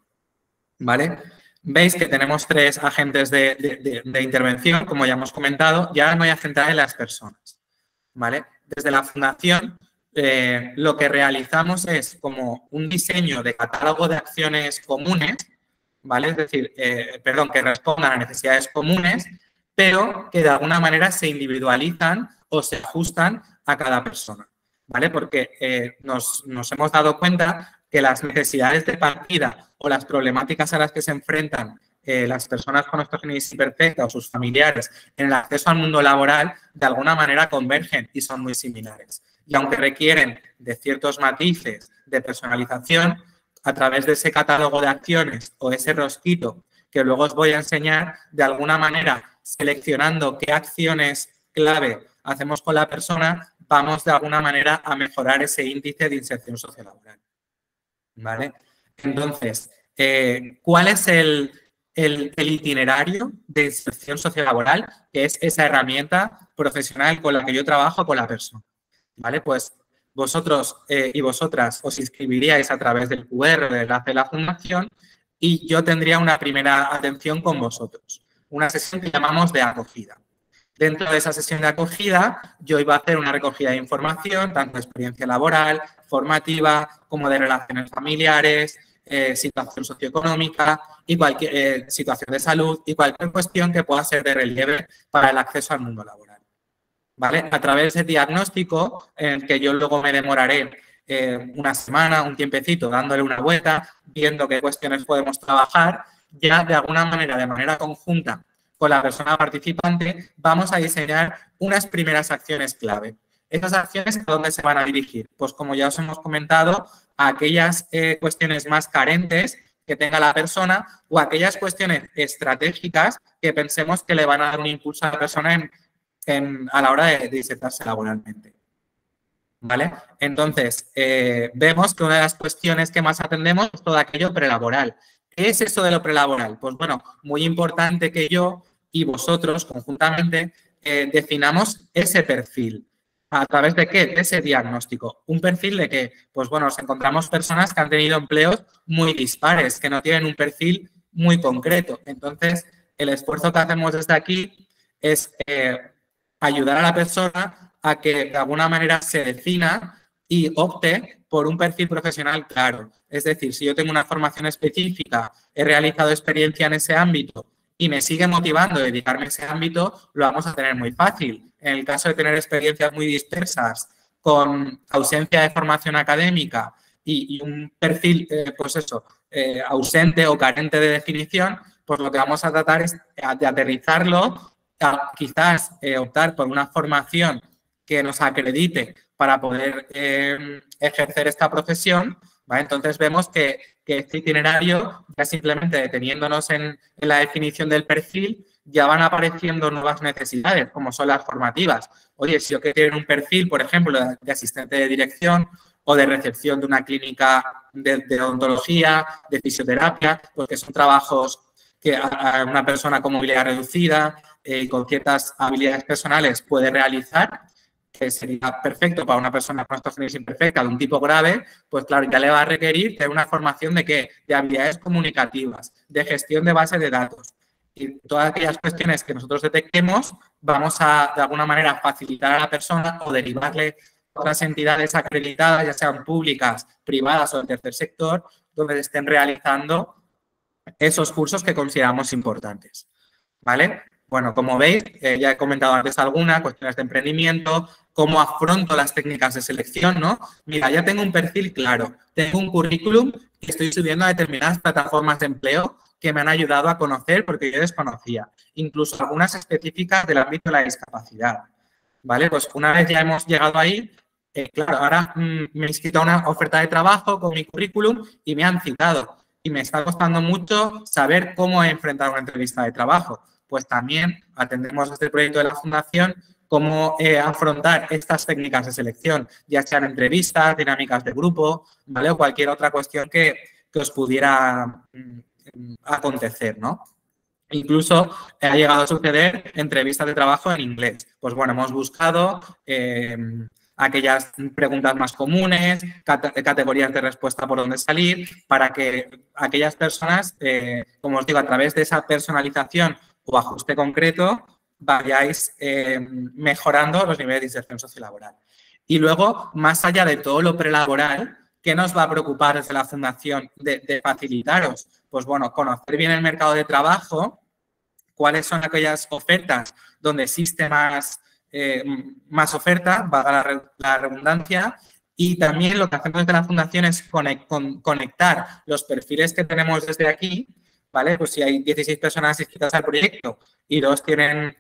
¿vale? Veis que tenemos 3 agentes de intervención, como ya hemos comentado, y ahora me voy a centrar en las personas, ¿vale? Desde la Fundación, lo que realizamos es como un diseño de catálogo de acciones comunes, ¿vale? Es decir, que respondan a necesidades comunes, pero que de alguna manera se individualizan o se ajustan a cada persona, ¿vale? Porque nos hemos dado cuenta que las necesidades de partida o las problemáticas a las que se enfrentan las personas con osteogénesis imperfecta o sus familiares en el acceso al mundo laboral de alguna manera convergen y son muy similares. Y aunque requieren de ciertos matices de personalización, a través de ese catálogo de acciones o ese rosquito que luego os voy a enseñar, de alguna manera seleccionando qué acciones clave hacemos con la persona, vamos de alguna manera a mejorar ese índice de inserción sociolaboral. ¿Vale? Entonces, ¿cuál es el itinerario de inserción sociolaboral? Que es esa herramienta profesional con la que yo trabajo con la persona. ¿Vale? Pues vosotros y vosotras os inscribiríais a través del QR del enlace de la fundación y yo tendría una primera atención con vosotros. Una sesión que llamamos de acogida. Dentro de esa sesión de acogida, yo iba a hacer una recogida de información, tanto de experiencia laboral, formativa, como de relaciones familiares, situación socioeconómica y cualquier situación de salud y cualquier cuestión que pueda ser de relieve para el acceso al mundo laboral. ¿Vale? A través del diagnóstico, en el que yo luego me demoraré una semana, un tiempecito, dándole una vuelta, viendo qué cuestiones podemos trabajar, ya de alguna manera, de manera conjunta, con la persona participante, vamos a diseñar unas primeras acciones clave. ¿Esas acciones a dónde se van a dirigir? Pues como ya os hemos comentado, a aquellas cuestiones más carentes que tenga la persona o aquellas cuestiones estratégicas que pensemos que le van a dar un impulso a la persona a la hora de insertarse laboralmente. ¿Vale? Entonces, vemos que una de las cuestiones que más atendemos es todo aquello prelaboral. ¿Qué es eso de lo prelaboral? Pues bueno, muy importante que yo y vosotros conjuntamente definamos ese perfil. ¿A través de qué? De ese diagnóstico. ¿Un perfil de qué? Pues bueno, nos encontramos personas que han tenido empleos muy dispares, que no tienen un perfil muy concreto. Entonces, el esfuerzo que hacemos desde aquí es ayudar a la persona a que de alguna manera se defina y opte por un perfil profesional claro. Es decir, si yo tengo una formación específica, he realizado experiencia en ese ámbito y me sigue motivando a dedicarme a ese ámbito, lo vamos a tener muy fácil. En el caso de tener experiencias muy dispersas, con ausencia de formación académica y un perfil, pues eso, ausente o carente de definición, pues lo que vamos a tratar es de aterrizarlo, quizás optar por una formación que nos acredite para poder ejercer esta profesión, ¿vale? Entonces vemos que este itinerario, ya simplemente deteniéndonos en la definición del perfil, ya van apareciendo nuevas necesidades, como son las formativas. Oye, si yo quiero un perfil, por ejemplo, de asistente de dirección o de recepción de una clínica de odontología, de fisioterapia, porque son trabajos que a una persona con movilidad reducida y con ciertas habilidades personales puede realizar, que sería perfecto para una persona con osteogénesis imperfecta de un tipo grave, pues claro, ya le va a requerir tener una formación de ¿qué? De habilidades comunicativas, de gestión de bases de datos. Y todas aquellas cuestiones que nosotros detectemos, vamos a, de alguna manera, facilitar a la persona o derivarle a otras entidades acreditadas, ya sean públicas, privadas o del tercer sector, donde estén realizando esos cursos que consideramos importantes. ¿Vale? Bueno, como veis, ya he comentado antes algunas cuestiones de emprendimiento, cómo afronto las técnicas de selección, ¿no? Mira, ya tengo un perfil claro, tengo un currículum que estoy subiendo a determinadas plataformas de empleo que me han ayudado a conocer porque yo desconocía, incluso algunas específicas del ámbito de la discapacidad, ¿vale? Pues una vez ya hemos llegado ahí, claro, ahora me he inscrito a una oferta de trabajo con mi currículum y me han citado y me está costando mucho saber cómo enfrentar una entrevista de trabajo. Pues también atendemos desde el proyecto de la Fundación cómo afrontar estas técnicas de selección, ya sean entrevistas, dinámicas de grupo, ¿vale? O cualquier otra cuestión que os pudiera acontecer, ¿no? Incluso ha llegado a suceder entrevistas de trabajo en inglés. Pues bueno, hemos buscado aquellas preguntas más comunes, categorías de respuesta por donde salir, para que aquellas personas, como os digo, a través de esa personalización o ajuste concreto, vayáis mejorando los niveles de inserción sociolaboral. Y luego, más allá de todo lo prelaboral, ¿qué nos va a preocupar desde la Fundación de facilitaros? Pues bueno, conocer bien el mercado de trabajo, cuáles son aquellas ofertas donde existe más oferta, valga la redundancia, Y también lo que hacemos desde la Fundación es conectar los perfiles que tenemos desde aquí, ¿vale? Pues si hay 16 personas inscritas al proyecto y dos residen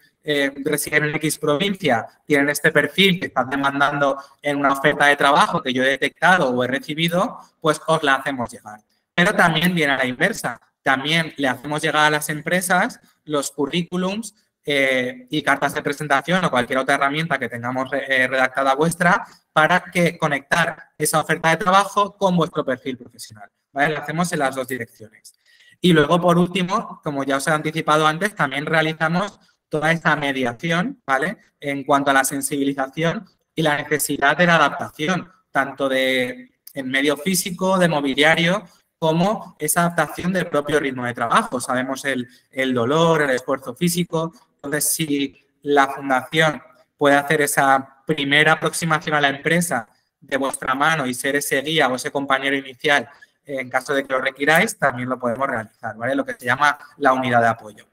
en X provincia, tienen este perfil que están demandando en una oferta de trabajo que yo he detectado o he recibido, pues os la hacemos llegar. Pero también viene a la inversa. También le hacemos llegar a las empresas los currículums y cartas de presentación o cualquier otra herramienta que tengamos redactada vuestra para conectar esa oferta de trabajo con vuestro perfil profesional, ¿vale? Lo hacemos en las dos direcciones. Y luego, por último, como ya os he anticipado antes, también realizamos toda esta mediación, ¿vale? En cuanto a la sensibilización y la necesidad de la adaptación, tanto en medio físico, de mobiliario, como esa adaptación del propio ritmo de trabajo. Sabemos el dolor, el esfuerzo físico. Entonces, si la Fundación puede hacer esa primera aproximación a la empresa de vuestra mano y ser ese guía o ese compañero inicial en caso de que lo requiráis, también lo podemos realizar, ¿vale? Lo que se llama la unidad de apoyo.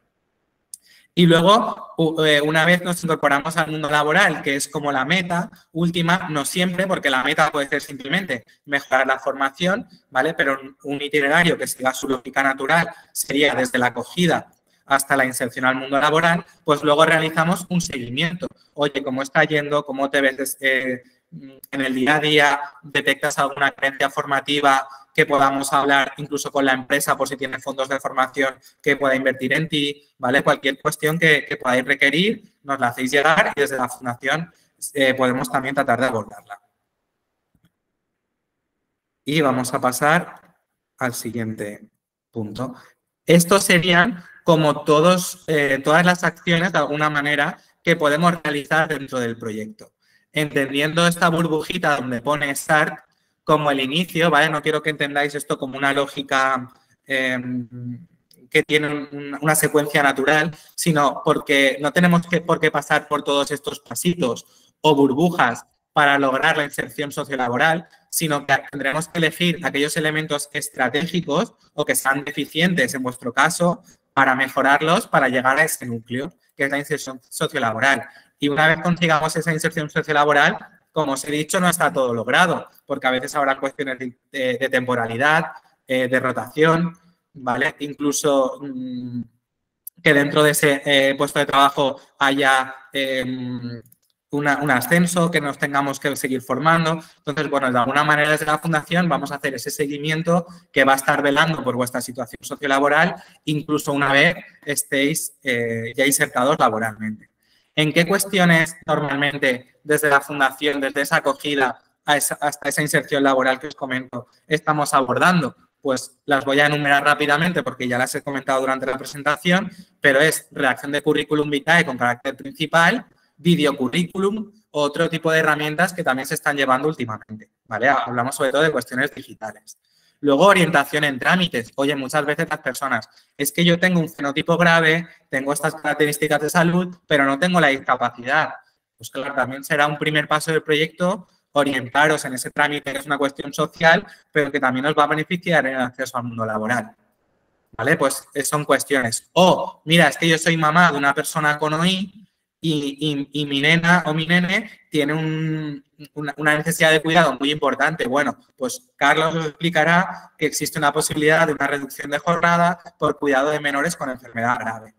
Y luego, una vez nos incorporamos al mundo laboral, que es como la meta última, no siempre, porque la meta puede ser simplemente mejorar la formación, ¿vale? Pero un itinerario que siga su lógica natural sería desde la acogida hasta la inserción al mundo laboral, pues luego realizamos un seguimiento. Oye, ¿cómo está yendo? ¿Cómo te ves en el día a día? ¿Detectas alguna carencia formativa que podamos hablar incluso con la empresa por si tiene fondos de formación que pueda invertir en ti, ¿vale? Cualquier cuestión que podáis requerir, nos la hacéis llegar y desde la Fundación podemos también tratar de abordarla. Y vamos a pasar al siguiente punto. Estos serían como todas las acciones, de alguna manera, que podemos realizar dentro del proyecto. Entendiendo esta burbujita donde pone Start como el inicio, ¿vale? No quiero que entendáis esto como una lógica que tiene una secuencia natural, sino porque no tenemos por qué pasar por todos estos pasitos o burbujas para lograr la inserción sociolaboral, sino que tendremos que elegir aquellos elementos estratégicos o que sean deficientes en vuestro caso para mejorarlos, para llegar a ese núcleo, que es la inserción sociolaboral. Y una vez consigamos esa inserción sociolaboral, como os he dicho, no está todo logrado, porque a veces habrá cuestiones de temporalidad, de rotación, ¿vale? Incluso que dentro de ese puesto de trabajo haya un ascenso, que nos tengamos que seguir formando. Entonces, bueno, de alguna manera desde la Fundación vamos a hacer ese seguimiento que va a estar velando por vuestra situación sociolaboral, incluso una vez estéis ya insertados laboralmente. ¿En qué cuestiones normalmente desde la Fundación, desde esa acogida hasta esa inserción laboral que os comento, estamos abordando? Pues las voy a enumerar rápidamente porque ya las he comentado durante la presentación, pero es redacción de currículum vitae con carácter principal, videocurrículum, otro tipo de herramientas que también se están llevando últimamente, ¿vale? Hablamos sobre todo de cuestiones digitales. Luego, orientación en trámites. Oye, muchas veces las personas, es que yo tengo un fenotipo grave, tengo estas características de salud, pero no tengo la discapacidad. Pues claro, también será un primer paso del proyecto orientaros en ese trámite, que es una cuestión social, pero que también os va a beneficiar en el acceso al mundo laboral. ¿Vale? Pues son cuestiones. O, mira, es que yo soy mamá de una persona con OI y mi nena o mi nene tiene una necesidad de cuidado muy importante. Bueno, pues Carlos os explicará que existe una posibilidad de una reducción de jornada por cuidado de menores con enfermedad grave.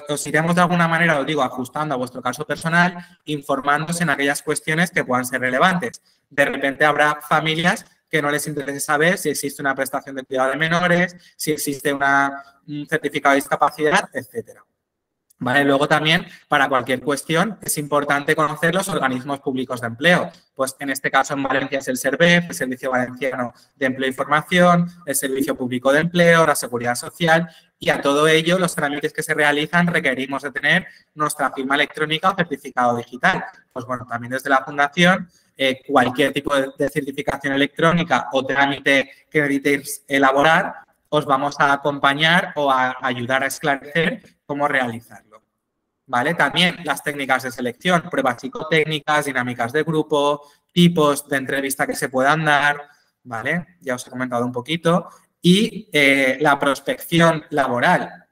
Os iremos de alguna manera, os digo, ajustando a vuestro caso personal, informándose en aquellas cuestiones que puedan ser relevantes. De repente habrá familias que no les interese saber si existe una prestación de cuidado de menores, si existe un certificado de discapacidad, etcétera. ¿Vale? Luego también, para cualquier cuestión, es importante conocer los organismos públicos de empleo. Pues en este caso en Valencia es el SERVEF, el Servicio Valenciano de Empleo y Formación, el Servicio Público de Empleo, la Seguridad Social, y a todo ello los trámites que se realizan requerimos de tener nuestra firma electrónica o certificado digital. Pues bueno, también desde la Fundación, cualquier tipo de certificación electrónica o trámite que necesitéis elaborar, os vamos a acompañar o a ayudar a esclarecer cómo realizarlo. ¿Vale? También las técnicas de selección, pruebas psicotécnicas, dinámicas de grupo, tipos de entrevista que se puedan dar, ¿vale? Ya os he comentado un poquito. Y la prospección laboral,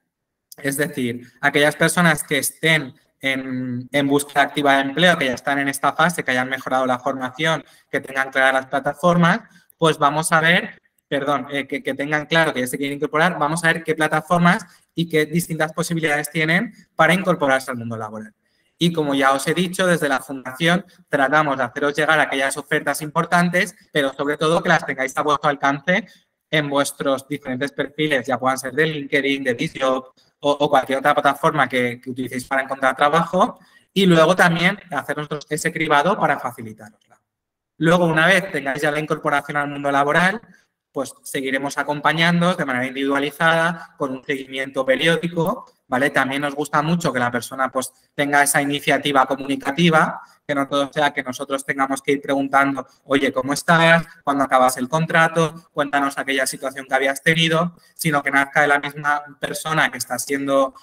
es decir, aquellas personas que estén en búsqueda activa de empleo, que ya están en esta fase, que hayan mejorado la formación, que tengan claras las plataformas, pues vamos a ver, que tengan claro que ya se quieren incorporar, vamos a ver qué plataformas y qué distintas posibilidades tienen para incorporarse al mundo laboral. Y como ya os he dicho, desde la Fundación tratamos de haceros llegar aquellas ofertas importantes, pero sobre todo que las tengáis a vuestro alcance en vuestros diferentes perfiles, ya puedan ser de LinkedIn, de Bizjob o cualquier otra plataforma que utilicéis para encontrar trabajo. Y luego también hacer nosotros ese cribado para facilitarosla. Luego, una vez tengáis ya la incorporación al mundo laboral, pues seguiremos acompañándoos de manera individualizada, con un seguimiento periódico, ¿vale? También nos gusta mucho que la persona pues tenga esa iniciativa comunicativa, que no todo sea que nosotros tengamos que ir preguntando, oye, ¿cómo estás? ¿Cuándo acabas el contrato? Cuéntanos aquella situación que habías tenido, sino que nazca de la misma persona que está siendo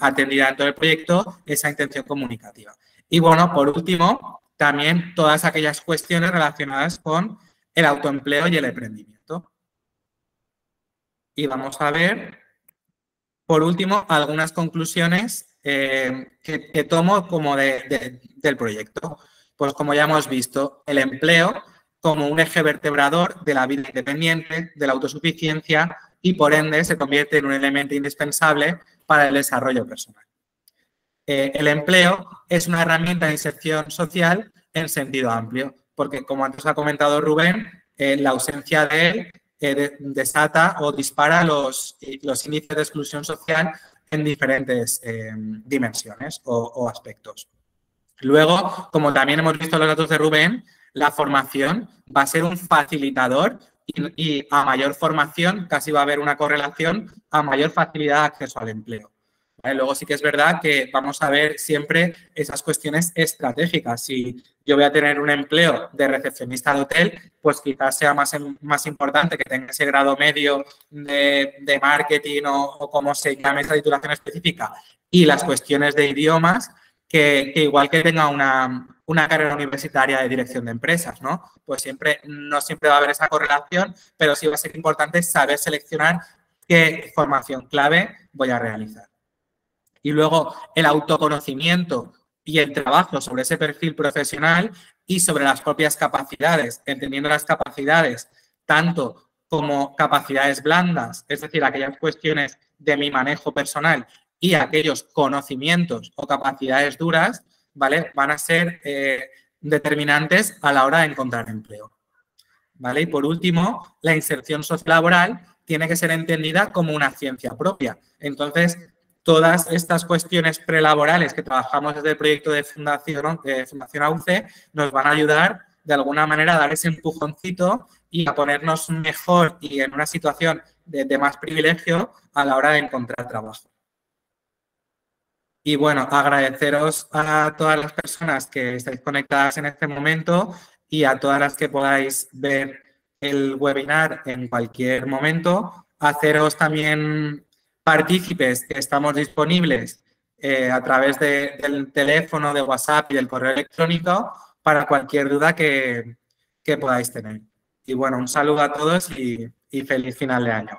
atendida dentro del proyecto esa intención comunicativa. Y bueno, por último, también todas aquellas cuestiones relacionadas con el autoempleo y el emprendimiento. Y vamos a ver, por último, algunas conclusiones que tomo como del proyecto. Pues como ya hemos visto, el empleo como un eje vertebrador de la vida independiente, de la autosuficiencia y, por ende, se convierte en un elemento indispensable para el desarrollo personal. El empleo es una herramienta de inserción social en sentido amplio, porque, como antes ha comentado Rubén, la ausencia de él desata o dispara los índices de exclusión social en diferentes dimensiones o aspectos. Luego, como también hemos visto en los datos de Rubén, la formación va a ser un facilitador y a mayor formación casi va a haber una correlación a mayor facilidad de acceso al empleo. ¿Vale? Luego sí que es verdad que vamos a ver siempre esas cuestiones estratégicas. Si yo voy a tener un empleo de recepcionista de hotel, pues quizás sea más importante que tenga ese grado medio de marketing o como se llame esa titulación específica y las cuestiones de idiomas que igual que tenga una carrera universitaria de dirección de empresas, ¿no? Pues no siempre va a haber esa correlación, pero sí va a ser importante saber seleccionar qué formación clave voy a realizar. Y luego el autoconocimiento y el trabajo sobre ese perfil profesional y sobre las propias capacidades, entendiendo las capacidades tanto como capacidades blandas, es decir, aquellas cuestiones de mi manejo personal y aquellos conocimientos o capacidades duras, ¿vale? Van a ser determinantes a la hora de encontrar empleo, ¿vale? Y por último, la inserción sociolaboral tiene que ser entendida como una ciencia propia. Entonces, todas estas cuestiones prelaborales que trabajamos desde el proyecto de Fundación AUCE nos van a ayudar de alguna manera a dar ese empujoncito y a ponernos mejor y en una situación de más privilegio a la hora de encontrar trabajo. Y bueno, agradeceros a todas las personas que estáis conectadas en este momento y a todas las que podáis ver el webinar en cualquier momento. Haceros también partícipes que estamos disponibles a través del teléfono, de WhatsApp y del correo electrónico para cualquier duda que podáis tener. Y bueno, un saludo a todos y feliz final de año.